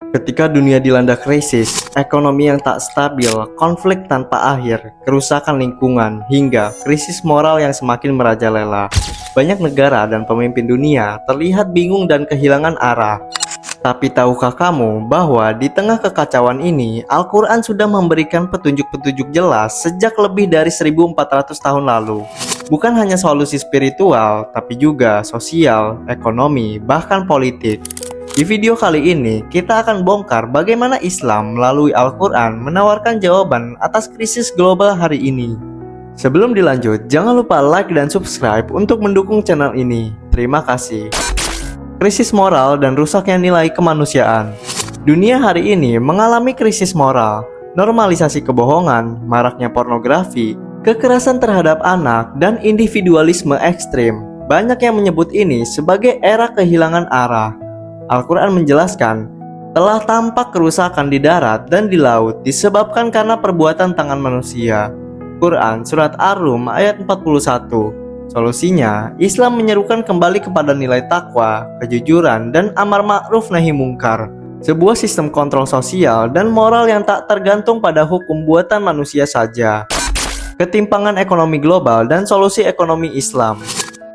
Ketika dunia dilanda krisis, ekonomi yang tak stabil, konflik tanpa akhir, kerusakan lingkungan, hingga krisis moral yang semakin merajalela, banyak negara dan pemimpin dunia terlihat bingung dan kehilangan arah. Tapi tahukah kamu bahwa di tengah kekacauan ini, Al-Quran sudah memberikan petunjuk-petunjuk jelas sejak lebih dari 1400 tahun lalu. Bukan hanya solusi spiritual, tapi juga sosial, ekonomi, bahkan politik. Di video kali ini, kita akan bongkar bagaimana Islam melalui Al-Quran menawarkan jawaban atas krisis global hari ini. Sebelum dilanjut, jangan lupa like dan subscribe untuk mendukung channel ini. Terima kasih. Krisis moral dan rusaknya nilai kemanusiaan. Dunia hari ini mengalami krisis moral, normalisasi kebohongan, maraknya pornografi, kekerasan terhadap anak, dan individualisme ekstrim. Banyak yang menyebut ini sebagai era kehilangan arah. Al-Quran menjelaskan, telah tampak kerusakan di darat dan di laut disebabkan karena perbuatan tangan manusia. Quran Surat Ar-Rum ayat 41. Solusinya, Islam menyerukan kembali kepada nilai takwa, kejujuran, dan amar ma'ruf nahi mungkar. Sebuah sistem kontrol sosial dan moral yang tak tergantung pada hukum buatan manusia saja. Ketimpangan ekonomi global dan solusi ekonomi Islam.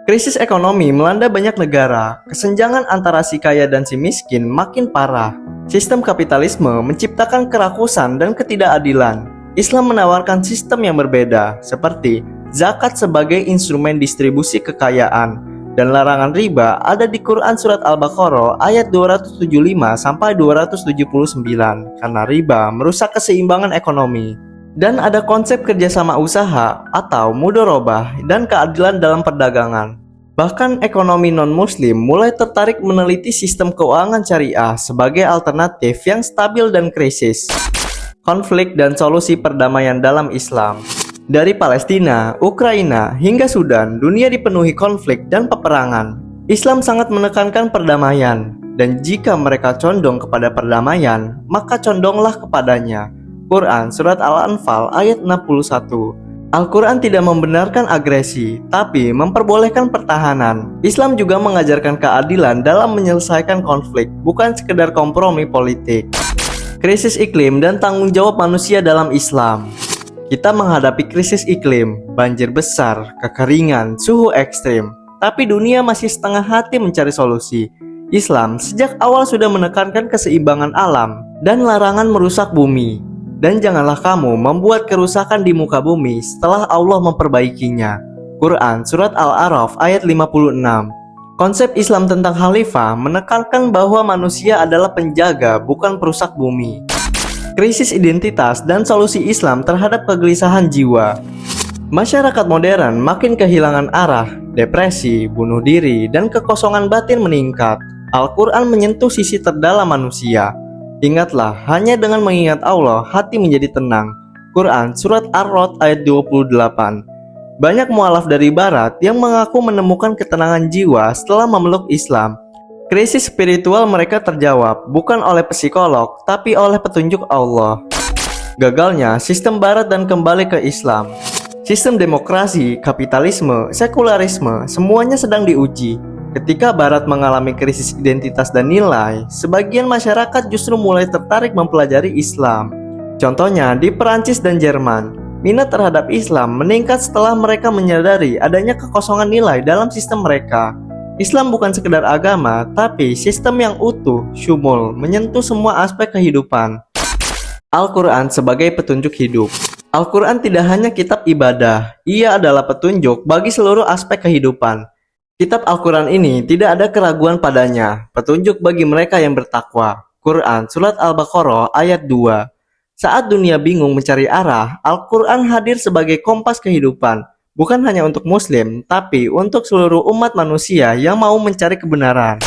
Krisis ekonomi melanda banyak negara, kesenjangan antara si kaya dan si miskin makin parah. Sistem kapitalisme menciptakan kerakusan dan ketidakadilan. Islam menawarkan sistem yang berbeda, seperti zakat sebagai instrumen distribusi kekayaan, dan larangan riba ada di Quran Surat Al-Baqarah ayat 275-279, karena riba merusak keseimbangan ekonomi. Dan ada konsep kerjasama usaha atau mudorobah dan keadilan dalam perdagangan. Bahkan ekonomi non-muslim mulai tertarik meneliti sistem keuangan syariah sebagai alternatif yang stabil dan krisis. Konflik dan solusi perdamaian dalam Islam. Dari Palestina, Ukraina, hingga Sudan, dunia dipenuhi konflik dan peperangan. Islam sangat menekankan perdamaian, dan jika mereka condong kepada perdamaian, maka condonglah kepadanya. Quran Surat Al-Anfal ayat 61. Al-Quran tidak membenarkan agresi, tapi memperbolehkan pertahanan. Islam juga mengajarkan keadilan dalam menyelesaikan konflik, bukan sekedar kompromi politik. Krisis iklim dan tanggung jawab manusia dalam Islam. Kita menghadapi krisis iklim, banjir besar, kekeringan, suhu ekstrim. Tapi dunia masih setengah hati mencari solusi. Islam sejak awal sudah menekankan keseimbangan alam dan larangan merusak bumi. Dan janganlah kamu membuat kerusakan di muka bumi setelah Allah memperbaikinya. Quran Surat Al-A'raf ayat 56. Konsep Islam tentang khalifah menekankan bahwa manusia adalah penjaga, bukan perusak bumi. Krisis identitas dan solusi Islam terhadap kegelisahan jiwa. Masyarakat modern makin kehilangan arah, depresi, bunuh diri, dan kekosongan batin meningkat. Al-Quran menyentuh sisi terdalam manusia. Ingatlah, hanya dengan mengingat Allah, hati menjadi tenang. Quran Surat Ar-Rod ayat 28. Banyak mualaf dari barat yang mengaku menemukan ketenangan jiwa setelah memeluk Islam. Krisis spiritual mereka terjawab bukan oleh psikolog, tapi oleh petunjuk Allah. Gagalnya sistem barat dan kembali ke Islam. Sistem demokrasi, kapitalisme, sekularisme, semuanya sedang diuji. Ketika Barat mengalami krisis identitas dan nilai, sebagian masyarakat justru mulai tertarik mempelajari Islam. Contohnya di Perancis dan Jerman, minat terhadap Islam meningkat setelah mereka menyadari adanya kekosongan nilai dalam sistem mereka. Islam bukan sekedar agama, tapi sistem yang utuh, syumul, menyentuh semua aspek kehidupan. Al-Quran sebagai petunjuk hidup. Al-Quran tidak hanya kitab ibadah, ia adalah petunjuk bagi seluruh aspek kehidupan. Kitab Al-Quran ini tidak ada keraguan padanya, petunjuk bagi mereka yang bertakwa. Quran Surat Al-Baqarah ayat 2. Saat dunia bingung mencari arah, Al-Quran hadir sebagai kompas kehidupan, bukan hanya untuk muslim, tapi untuk seluruh umat manusia yang mau mencari kebenaran.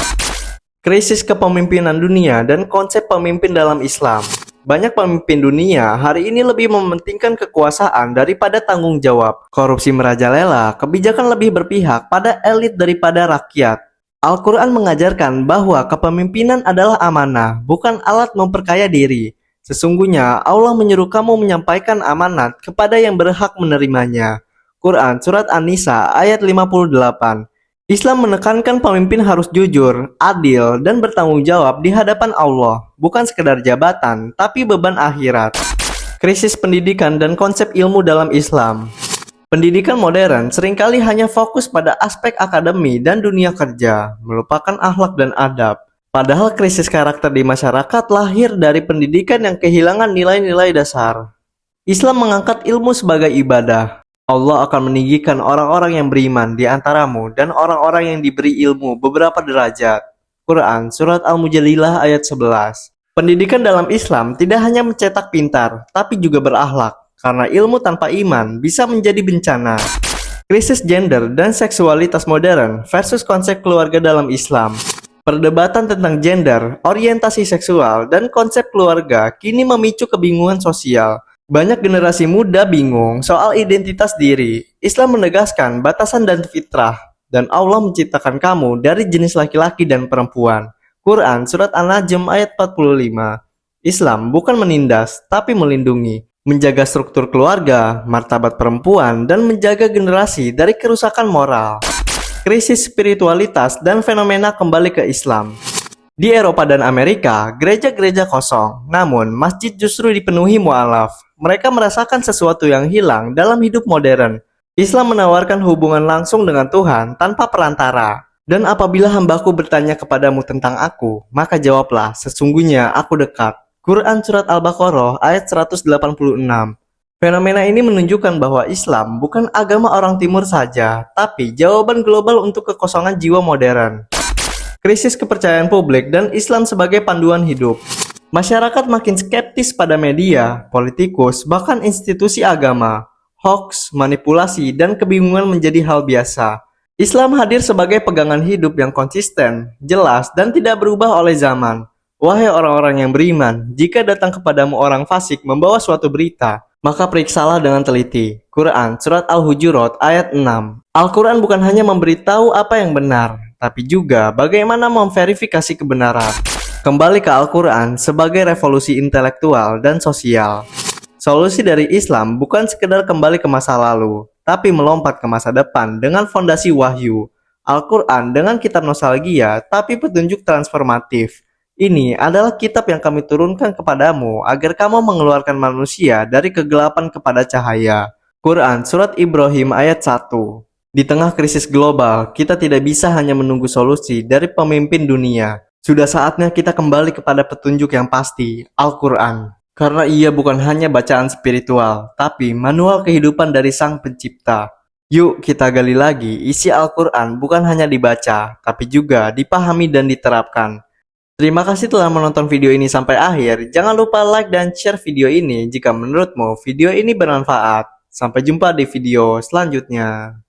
Krisis kepemimpinan dunia dan konsep pemimpin dalam Islam. Banyak pemimpin dunia hari ini lebih mementingkan kekuasaan daripada tanggung jawab. Korupsi merajalela, kebijakan lebih berpihak pada elit daripada rakyat. Al-Quran mengajarkan bahwa kepemimpinan adalah amanah, bukan alat memperkaya diri. Sesungguhnya Allah menyuruh kamu menyampaikan amanat kepada yang berhak menerimanya. Quran Surat An-Nisa ayat 58. Islam menekankan pemimpin harus jujur, adil, dan bertanggung jawab di hadapan Allah, bukan sekedar jabatan, tapi beban akhirat. Krisis pendidikan dan konsep ilmu dalam Islam. Pendidikan modern seringkali hanya fokus pada aspek akademi dan dunia kerja, melupakan akhlak dan adab. Padahal krisis karakter di masyarakat lahir dari pendidikan yang kehilangan nilai-nilai dasar. Islam mengangkat ilmu sebagai ibadah. Allah akan meninggikan orang-orang yang beriman di antaramu dan orang-orang yang diberi ilmu beberapa derajat. Quran Surat Al-Mujadilah ayat 11. Pendidikan dalam Islam tidak hanya mencetak pintar, tapi juga berakhlak. Karena ilmu tanpa iman bisa menjadi bencana. Krisis gender dan seksualitas modern versus konsep keluarga dalam Islam. Perdebatan tentang gender, orientasi seksual, dan konsep keluarga kini memicu kebingungan sosial. Banyak generasi muda bingung soal identitas diri. Islam menegaskan batasan dan fitrah, dan Allah menciptakan kamu dari jenis laki-laki dan perempuan. Quran Surat An-Najm ayat 45. Islam bukan menindas, tapi melindungi, menjaga struktur keluarga, martabat perempuan, dan menjaga generasi dari kerusakan moral. Krisis spiritualitas dan fenomena kembali ke Islam. Di Eropa dan Amerika, gereja-gereja kosong, namun masjid justru dipenuhi mualaf. Mereka merasakan sesuatu yang hilang dalam hidup modern. Islam menawarkan hubungan langsung dengan Tuhan tanpa perantara. Dan apabila hambaku bertanya kepadamu tentang aku, maka jawablah, sesungguhnya aku dekat. Quran Surat Al-Baqarah ayat 186. Fenomena ini menunjukkan bahwa Islam bukan agama orang timur saja, tapi jawaban global untuk kekosongan jiwa modern. Krisis kepercayaan publik dan Islam sebagai panduan hidup. Masyarakat makin skeptis pada media, politikus, bahkan institusi agama. Hoax, manipulasi, dan kebingungan menjadi hal biasa. Islam hadir sebagai pegangan hidup yang konsisten, jelas, dan tidak berubah oleh zaman. Wahai orang-orang yang beriman, jika datang kepadamu orang fasik membawa suatu berita, maka periksalah dengan teliti. Quran Surat Al-Hujurat ayat 6. Al-Quran bukan hanya memberitahu apa yang benar, tapi juga bagaimana memverifikasi kebenaran. Kembali ke Al-Quran sebagai revolusi intelektual dan sosial. Solusi dari Islam bukan sekedar kembali ke masa lalu, tapi melompat ke masa depan dengan fondasi wahyu. Al-Quran dengan kitab nostalgia, tapi petunjuk transformatif. Ini adalah kitab yang kami turunkan kepadamu agar kamu mengeluarkan manusia dari kegelapan kepada cahaya. Quran Surat Ibrahim ayat 1. Di tengah krisis global, kita tidak bisa hanya menunggu solusi dari pemimpin dunia. Sudah saatnya kita kembali kepada petunjuk yang pasti, Al-Quran. Karena ia bukan hanya bacaan spiritual, tapi manual kehidupan dari Sang Pencipta. Yuk kita gali lagi, isi Al-Quran bukan hanya dibaca, tapi juga dipahami dan diterapkan. Terima kasih telah menonton video ini sampai akhir. Jangan lupa like dan share video ini jika menurutmu video ini bermanfaat. Sampai jumpa di video selanjutnya.